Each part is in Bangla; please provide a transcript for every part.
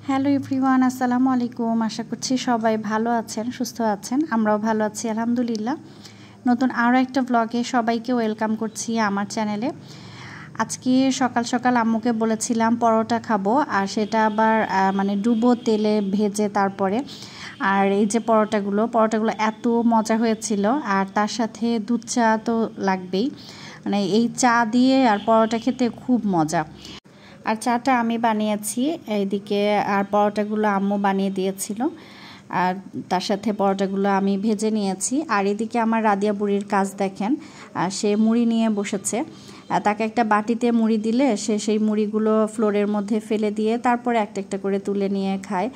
হ্যালো এভরিওয়ান, আসসালামু আলাইকুম। আশা করছি সবাই ভালো আছেন, সুস্থ আছেন। আমরাও ভালো আছি আলহামদুলিল্লাহ। নতুন আরও একটা ব্লগে সবাইকে ওয়েলকাম করছি আমার চ্যানেলে। আজকে সকাল সকাল আম্মুকে বলেছিলাম পরোটা খাবো, আর সেটা আবার ডুবো তেলে ভেজে তারপরে। আর এই যে পরোটাগুলো এত মজা হয়েছিল, আর তার সাথে দুধ চা তো লাগবেই। মানে এই চা দিয়ে আর পরোটা খেতে খুব মজা। আর চাটা আমি বানিয়েছি এইদিকে, আর পরোটাগুলো আম্মু বানিয়ে দিয়েছিল, আর তার সাথে পরোটাগুলো আমি ভেজে নিয়েছি। আর এদিকে আমার রাদিয়া বুড়ির কাজ দেখেন, সে মুড়ি নিয়ে বসেছে। তাকে একটা বাটিতে মুড়ি দিলে সে সেই মুড়িগুলো ফ্লোরের মধ্যে ফেলে দিয়ে তারপরে একটা একটা করে তুলে নিয়ে খায়।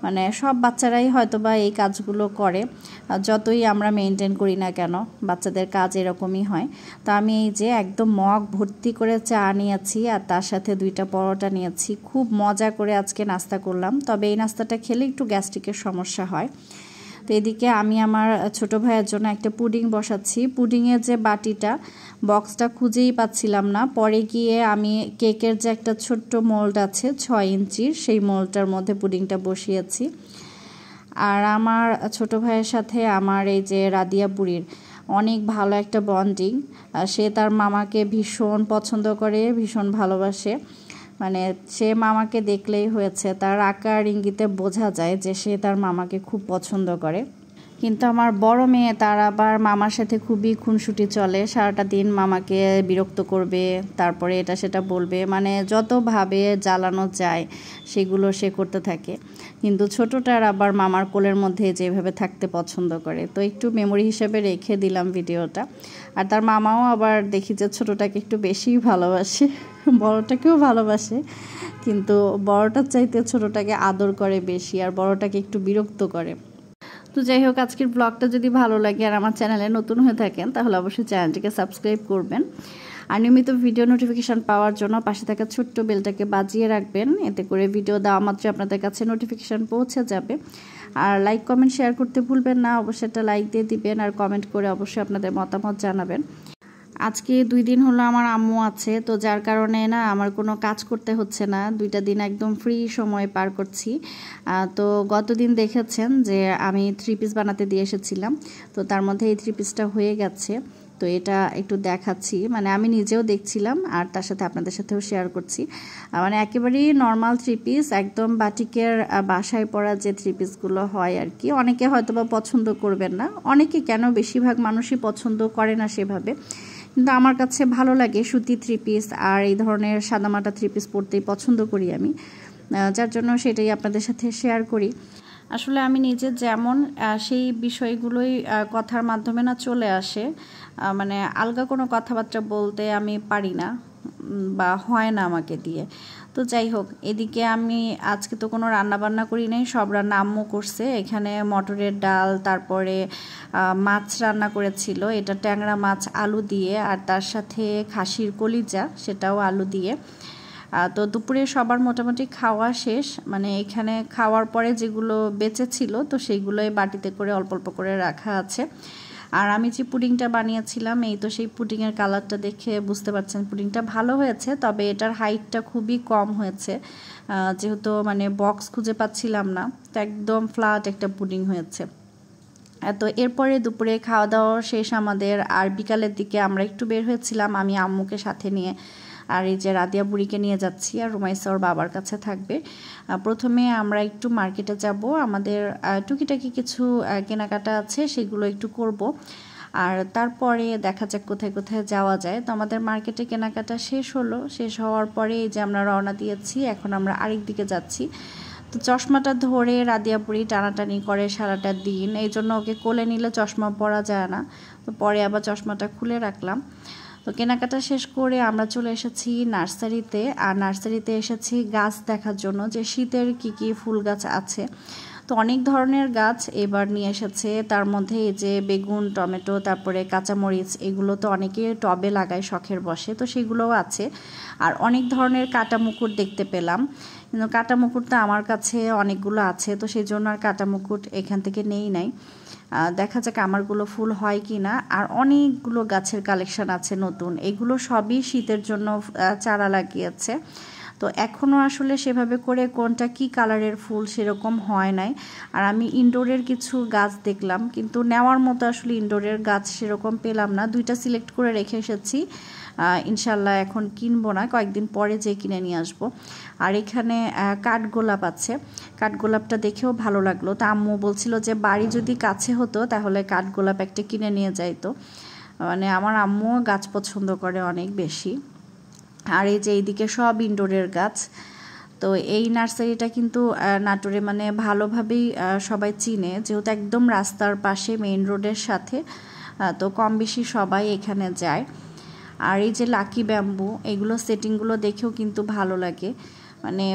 মানে সব বাচ্চারাই হয়তোবা এই কাজগুলো করে, যতই আমরা মেনটেন করি না কেন বাচ্চাদের কাজ এরকমই হয়। তো আমি এই যে একদম মগ ভর্তি করে চা নিয়েছি, আর তার সাথে 2টা পরোটা নিয়েছি। খুব মজা করে আজকে নাস্তা করলাম, তবে এই নাস্তাটা খেলে একটু গ্যাস্ট্রিকের সমস্যা হয়। তো এদিকে আমি আমার ছোট ভাইয়ের জন্য একটা পুডিং বসাচ্ছি। পুডিংয়ের যে বাটিটা, বক্সটা খুঁজেই পাচ্ছিলাম না। পরে গিয়ে আমি কেকের যে একটা ছোট্ট মোল্ড আছে 6 ইঞ্চির, সেই মোল্ডটার মধ্যে পুডিংটা বসিয়েছি। আর আমার ছোট ভাইয়ের সাথে আমার এই যে রাদিয়া বুড়ির অনেক ভালো একটা বন্ডিং। সে তার মামাকে ভীষণ পছন্দ করে, ভীষণ ভালোবাসে। মানে সে মামাকে দেখলেই হয়েছে, তার আকার ইঙ্গিতে বোঝা যায় যে সে তার মামাকে খুব পছন্দ করে। কিন্তু আমার বড় মেয়ে, তার আবার মামার সাথে খুবই খুনসুটি চলে। সারাটা দিন মামাকে বিরক্ত করবে, তারপরে এটা সেটা বলবে, মানে যতভাবে জ্বালানো যায় সেগুলো সে করতে থাকে। কিন্তু ছোটটার আবার মামার কোলের মধ্যে যেভাবে থাকতে পছন্দ করে। তো একটু মেমোরি হিসেবে রেখে দিলাম ভিডিওটা। আর তার মামাও আবার দেখি যে ছোটটাকে একটু বেশিই ভালোবাসে, বড়টাকেও ভালোবাসে, কিন্তু বড়টার চাইতে ছোটটাকে আদর করে বেশি, আর বড়টাকে একটু বিরক্ত করে। তো যাই হোক, আজকের ব্লগটা যদি ভালো লাগে আর আমার চ্যানেলে নতুন হয়ে থাকেন তাহলে অবশ্যই চ্যানেলটিকে সাবস্ক্রাইব করবেন, আর নিয়মিত ভিডিও নোটিফিকেশান পাওয়ার জন্য পাশে থাকা ছোট্ট বেলটাকে বাজিয়ে রাখবেন। এতে করে ভিডিও দেওয়া মাত্র আপনাদের কাছে নোটিফিকেশান পৌঁছে যাবে। আর লাইক কমেন্ট শেয়ার করতে ভুলবেন না, অবশ্যই একটা লাইক দিয়ে দিবেন, আর কমেন্ট করে অবশ্যই আপনাদের মতামত জানাবেন। আজকে 2 দিন হলো আমার আম্মু আছে, তো যার কারণে না আমার কোনো কাজ করতে হচ্ছে না। 2টা দিন একদম ফ্রি সময় পার করছি। তো গতদিন দেখেছেন যে আমি 3 পিস বানাতে দিয়ে এসেছিলাম, তো তার মধ্যে এই 3 পিসটা হয়ে গেছে। তো এটা একটু দেখাচ্ছি, মানে আমি নিজেও দেখছিলাম আর তার সাথে আপনাদের সাথেও শেয়ার করছি। মানে একেবারেই নর্মাল 3 পিস, একদম বাটিকের বাসায় পরা যে 3 পিসগুলো হয় আর কি। অনেকে হয়তো বা পছন্দ করবেন না, অনেকে কেন বেশিরভাগ মানুষই পছন্দ করে না সেভাবে, কিন্তু আমার কাছে ভালো লাগে সুতি 3 পিস, আর এই ধরনের সাদামাটা 3 পিস পরতেই পছন্দ করি আমি, যার জন্য সেটাই আপনাদের সাথে শেয়ার করি। আসলে আমি নিজে যেমন সেই বিষয়গুলোই কথার মাধ্যমে না চলে আসে, মানে আলগা কোনো কথাবার্তা বলতে আমি পারি না, বা হয় না আমাকে দিয়ে। তো যাই হোক, এদিকে আমি আজকে তো কোনো রান্না বান্না করি নাই, সব রান্না আম্মু করছে। এখানে মটরের ডাল, তারপরে মাছ রান্না করেছিল, এটা ট্যাংরা মাছ আলু দিয়ে, আর তার সাথে খাসির কলিজা, সেটাও আলু দিয়ে। তো দুপুরে সবার মোটামুটি খাওয়া শেষ, মানে এখানে খাওয়ার পরে যেগুলো বেঁচে ছিল তো সেইগুলোই বাটিতে করে অল্প অল্প করে রাখা আছে। আর আমি যে পুডিংটা বানিয়েছিলাম, এই তো সেই পুডিংয়ের কালারটা দেখে বুঝতে পারছেন পুডিংটা ভালো হয়েছে, তবে এটার হাইটটা খুবই কম হয়েছে, যেহেতু মানে বক্স খুঁজে পাচ্ছিলাম না, তো একদম ফ্ল্যাট একটা পুডিং হয়েছে। তো এরপরে দুপুরে খাওয়া দাওয়া শেষ আমাদের, আর বিকালের দিকে আমরা একটু বের হয়েছিলাম, আমি আম্মুকে সাথে নিয়ে। আর এই যে রাদিয়া বুড়িকে নিয়ে যাচ্ছি, আর রুমাইসা ওর বাবার কাছে থাকবে। প্রথমে আমরা একটু মার্কেটে যাব, আমাদের টুকিটাকি কিছু কেনাকাটা আছে, সেগুলো একটু করব। আর তারপরে দেখা যাক কোথায় কোথায় যাওয়া যায়। তো আমাদের মার্কেটে কেনাকাটা শেষ হলো, শেষ হওয়ার পরে এই যে আমরা রওনা দিয়েছি, এখন আমরা আরেক দিকে যাচ্ছি। তো চশমাটা ধরে রাদিয়া বুড়ি টানাটানি করে সারাটা দিন, এই জন্য ওকে কোলে নিলে চশমা পরা যায় না, তো পরে আবার চশমাটা খুলে রাখলাম। তো কেনাকাটা শেষ করে আমরা চলে এসেছি নার্সারিতে, আর নার্সারিতে এসেছি গাছ দেখার জন্য যে শীতের কি কি ফুল গাছ আছে। তো অনেক ধরনের গাছ এবার নিয়ে এসেছে, তার মধ্যে এই যে বেগুন, টমেটো, তারপরে কাঁচামরিচ, এগুলো তো অনেকে টবে লাগায় শখের বসে, তো সেগুলোও আছে। আর অনেক ধরনের কাটা মুকুট দেখতে পেলাম, কিন্তু কাটা মুকুটটা আমার কাছে অনেকগুলো আছে, তো সেই জন্য আর কাটা মুকুট এখান থেকে নেই নাই। দেখা যাক আমারগুলো ফুল হয় কি না। আর অনেকগুলো গাছের কালেকশন আছে নতুন, এগুলো সবই শীতের জন্য চারা লাগিয়েছে। তো এখনও আসলে সেভাবে করে কোনটা কি কালারের ফুল সেরকম হয় নাই। আর আমি ইনডোরের কিছু গাছ দেখলাম, কিন্তু নেওয়ার মতো আসলে ইনডোরের গাছ সেরকম পেলাম না। 2টা সিলেক্ট করে রেখে এসেছি, ইনশাল্লাহ এখন কিনবো না, কয়েকদিন পরে যেয়ে কিনে নিয়ে আসবো। আর এখানে কাঠগোলাপ আছে, কাঠগোলাপটা দেখেও ভালো লাগলো। তা আম্মু বলছিল যে বাড়ি যদি কাছে হতো তাহলে কাঠগোলাপ একটা কিনে নিয়ে যাইতো। মানে আমার আম্মুও গাছ পছন্দ করে অনেক বেশি। আর এই যে এইদিকে সব ইনডোরের গাছ। তো এই নার্সারিটা কিন্তু নাটোরে মানে ভালোভাবেই সবাই চিনে, যেহেতু একদম রাস্তার পাশে মেইন রোডের সাথে, তো কম বেশি সবাই এখানে যায়। আর এই যে লাকি ব্যাম্বু, এগুলো সেটিংগুলো দেখেও কিন্তু ভালো লাগে। মানে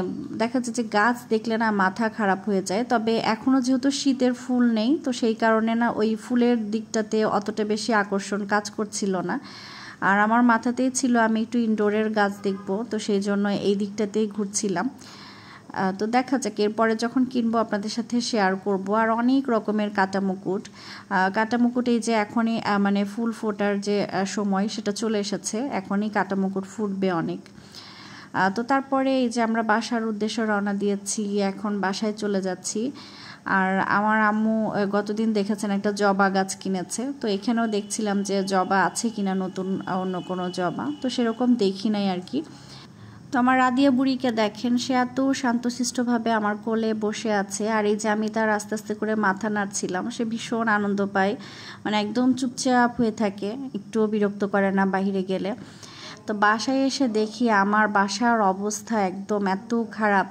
দেখা যায় যে গাছ দেখলে না মাথা খারাপ হয়ে যায়। তবে এখনও যেহেতু শীতের ফুল নেই, তো সেই কারণে না ওই ফুলের দিকটাতে অতটা বেশি আকর্ষণ কাজ করছিল না। আর আমার মাথাতেই ছিল আমি একটু ইনডোরের গাছ দেখব, তো সেই জন্য এই দিকটাতেই ঘুরছিলাম। তো দেখা যাক, এরপরে যখন কিনবো আপনাদের সাথে শেয়ার করব। আর অনেক রকমের কাটামুকুট এই যে এখনই মানে ফুল ফোটার যে সময় সেটা চলে এসেছে, এখনই কাটামুকুট ফুটবে অনেক। তো তারপরে এই যে আমরা বাসার উদ্দেশ্যে রওনা দিয়েছি, এখন বাসায় চলে যাচ্ছি। আর আমার আম্মু গতদিন দেখেছেন একটা জবা গাছ কিনেছে, তো এখানেও দেখছিলাম যে জবা আছে কিনা, নতুন অন্য কোনো জবা, তো সেরকম দেখি নাই আর কি। তো আমার রাদিয়া বুড়িকে দেখেন, সে এত শান্তশিষ্টভাবে আমার কোলে বসে আছে। আর এই যে আমি তার আস্তে আস্তে করে মাথা নাড়ছিলাম, সে ভীষণ আনন্দ পায়, মানে একদম চুপচাপ হয়ে থাকে, একটুও বিরক্ত করে না বাইরে গেলে। তো বাসায় এসে দেখি আমার বাসার অবস্থা একদম এত খারাপ,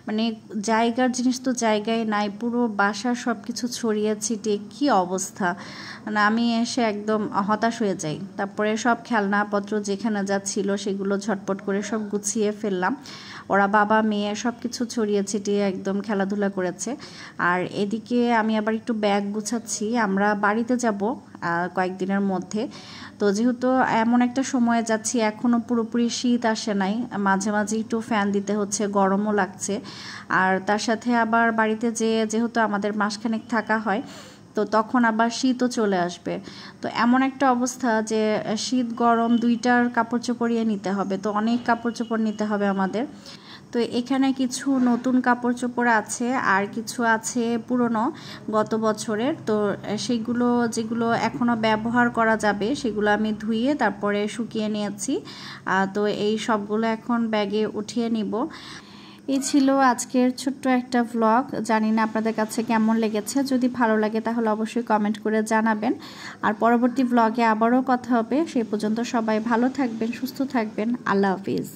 মানে জায়গার জিনিস তো জায়গায় নাই, পুরো বাসার সব কিছু ছড়িয়ে ছিটিয়ে কী অবস্থা। মানে আমি এসে একদম হতাশ হয়ে যাই। তারপরে সব খেলনাপত্র যেখানে যা ছিল সেগুলো ঝটপট করে সব গুছিয়ে ফেললাম। ওরা বাবা মেয়ে সব কিছু ছড়িয়ে ছিটিয়ে একদম খেলাধুলা করেছে। আর এদিকে আমি আবার একটু ব্যাগ গুছাচ্ছি, আমরা বাড়িতে যাব কয়েকদিনের মধ্যে। তো যেহেতু এমন একটা সময়ে যাচ্ছি, এখনও পুরোপুরি শীত আসে নাই, মাঝে মাঝে একটু ফ্যান দিতে হচ্ছে, গরমও লাগছে। আর তার সাথে আবার বাড়িতে যেহেতু আমাদের মাসখানেক থাকা হয়, তো তখন আবার শীতও চলে আসবে। তো এমন একটা অবস্থা যে শীত গরম দুইটার কাপড় চোপড়িয়ে নিতে হবে, তো অনেক কাপড় চোপড় নিতে হবে আমাদের। তো এখানে কিছু নতুন কাপড় চোপড় আছে, আর কিছু আছে পুরনো গত বছরের। তো সেগুলো যেগুলো এখনও ব্যবহার করা যাবে সেগুলো আমি ধুয়ে তারপরে শুকিয়ে নিয়েছি। তো এই সবগুলো এখন ব্যাগে উঠিয়ে নিব। এই ছিল আজকের ছোট্ট একটা ভ্লগ। জানি না আপনাদের কাছে কেমন লেগেছে, যদি ভালো লাগে তাহলে অবশ্যই কমেন্ট করে জানাবেন। আর পরবর্তী ভ্লগে আবারও কথা হবে, সেই পর্যন্ত সবাই ভালো থাকবেন, সুস্থ থাকবেন। আল্লাহ হাফিজ।